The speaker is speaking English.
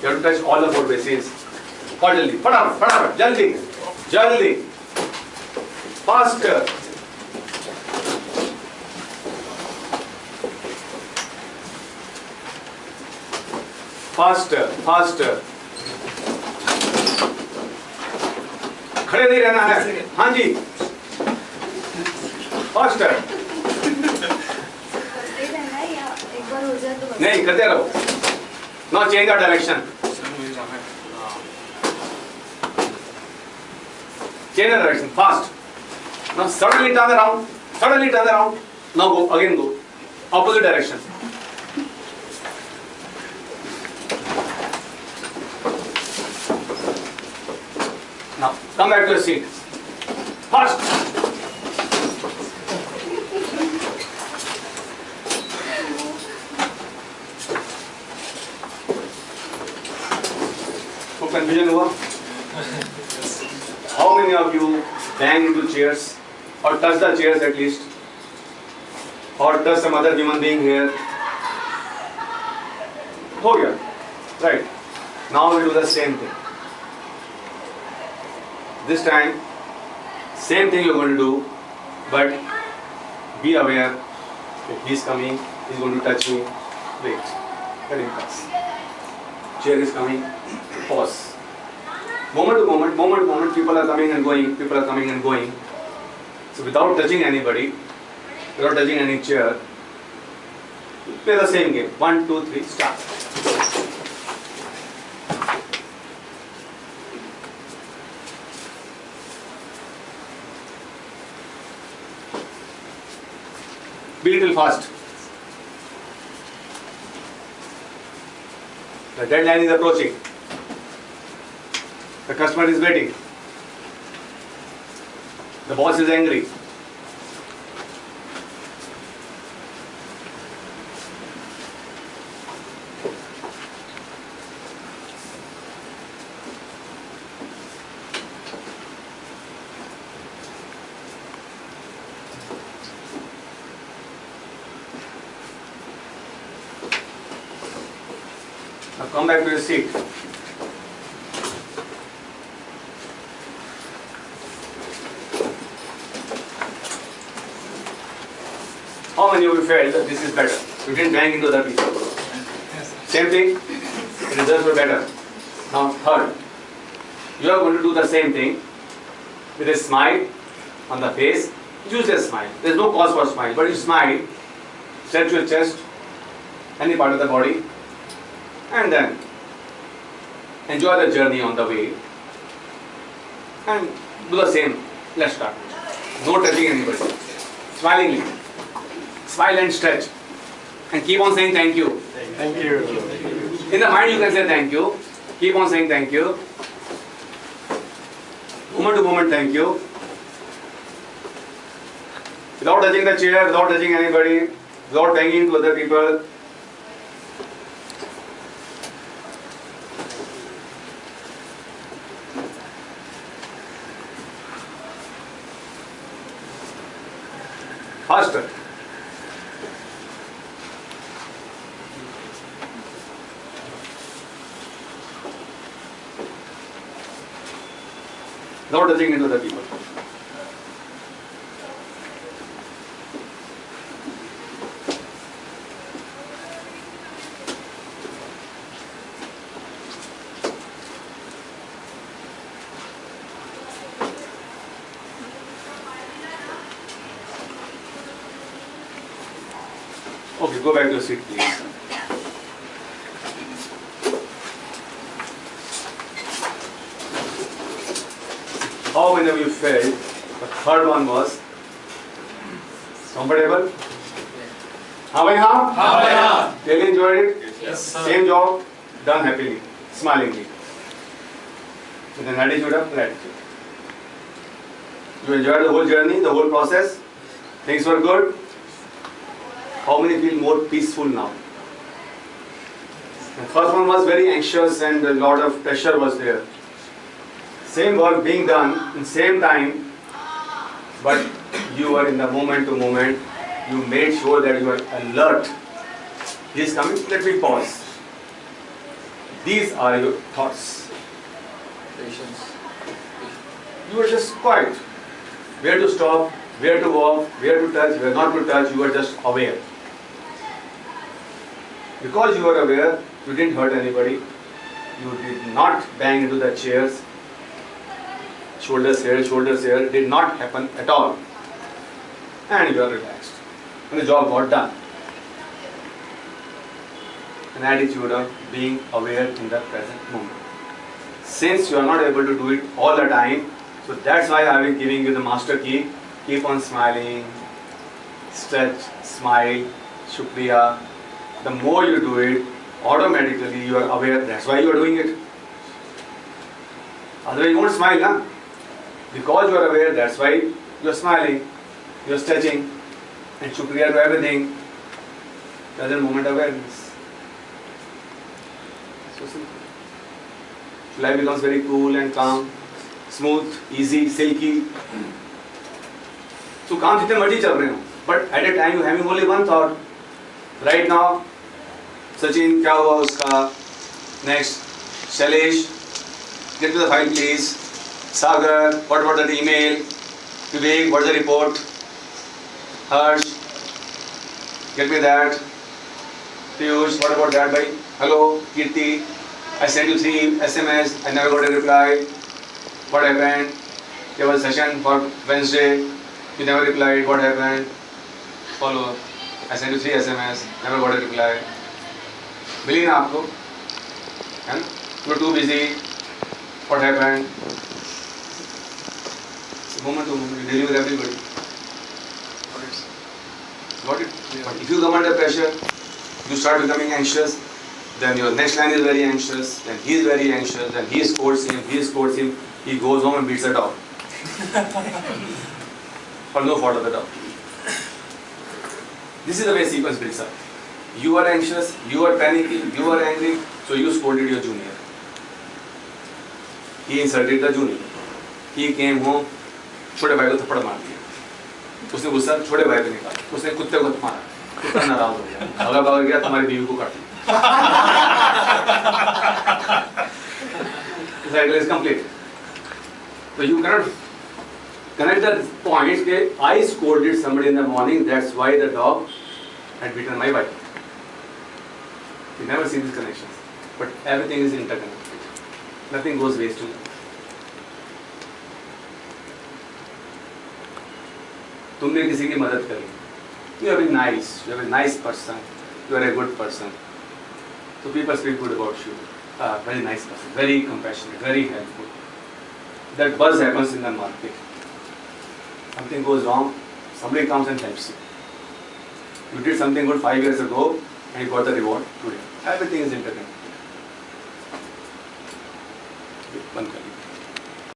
You have to touch all the 4 bases. Jaldi, फटाफट, jaldi, jaldi, faster. Faster, faster. खड़े नहीं रहना है. हाँ जी. Faster. नहीं करते रहो. Now change the direction. Change the direction fast. Now suddenly turn around. Suddenly turn around. Now go again. Go opposite direction. Now come back to your seat. Fast. Confusion हुआ? How many of you bang into chairs or touch the chairs at least, or touch some other human being here? हो गया, right? Now we do the same thing. This time, same thing you're going to do, but be aware that he's coming, he's going to touch me. Wait, let him pass. Chair is coming. Pause. Moment to moment, people are coming and going. So without touching anybody, without touching any chair, play the same game. 1, 2, 3, start. Be little fast. The deadline is approaching. The customer is waiting. The boss is angry. Now come back to your seat. How many of you felt that this is better? You didn't bang into other people. Same thing, the results were better. Now third, you are going to do the same thing with a smile on the face. Use a smile. There is no cause for smile, but you smile, stretch your chest, any part of the body, and then enjoy the journey on the way. And do the same. Let's start. No touching anybody. Smilingly. Smile and stretch. And keep on saying thank you. Thank you. In the mind you can say thank you. Keep on saying thank you. Moment to moment thank you. Without touching the chair, without touching anybody, without banging to other people. Faster. Without touching into the people. Okay, go back to your seat, please. How many of you felt the third one was comfortable? हाँ भाई हाँ? हाँ भाई हाँ. Really enjoyed it? Yes sir. Same job, done happily, smilingly. With an attitude of gratitude. You enjoyed the whole journey, the whole process? Things were good? How many feel more peaceful now? The first one was very anxious and a lot of pressure was there. Same work being done in same time, but you were in the moment to moment. You made sure that you are alert. He is coming. Let me pause. These are your thoughts. Patience. You are just quiet. Where to stop, where to walk, where to touch, where not to touch, you are just aware. Because you are aware, you didn't hurt anybody. You did not bang into the chairs. Shoulders here, did not happen at all. And you are relaxed. And the job got done. An attitude of being aware in the present moment. Since you are not able to do it all the time, so that's why I will giving you the master key. Keep on smiling, stretch, smile, shukriya. The more you do it, automatically you are aware. That's why you are doing it. Otherwise you won't smile, huh? Because you are aware, that's why you are smiling, you are stretching, and shukriya to everything. Present moment awareness. So simple. Life becomes very cool and calm, smooth, easy, silky. So काम जितने मर्जी चल रहे हो, but at a time you having only one thought. Right now, Sachin क्या हुआ उसका? Next, Shailesh, get to the file please. Sagar, what about that email? Vivek, what is the report? Harsh, get me that. Piyush, what about that? Bhai? Hello, Kirti, I sent you 3 SMS, I never got a reply. What happened? There was a session for Wednesday, you never replied. What happened? Follow up. I sent you 3 SMS, never got a reply. मिली ना आपको? है ना? You were too busy. What happened? Moment to moment, you dealing with everybody. Got it? Yeah. But if you come under pressure, you start becoming anxious. Then your next line is very anxious. Then he is very anxious. Then he scolds him. He goes home and beats the dog. For no fault of the dog. This is the way sequence builds up. You are anxious, you are panicking, you are angry, so you scolded your junior. He insulted the junior. He came home, छोटे भाई को थप्पड़ मार दिया. उसने गुस्सा छोटे भाई पे निकाला. उसने कुत्ते को मारा. कुत्ता नाराज हो गया. भागा भाग गया, तुम्हारी बीवी को काट दिया. The cycle is complete. So you cannot connect the points that I scolded somebody in the morning, that's why the dog had beaten my wife. You never see these connections. But everything is interconnected. Nothing goes waste to life. तुमने किसी की मदद करी. You are very nice. You are a nice person. You are a good person. So people speak good about you. Very nice person. Very compassionate. Very helpful. That buzz happens in the market. Something goes wrong. Somebody comes and helps you. You did something good 5 years ago and you got the reward today. Everything is interconnected.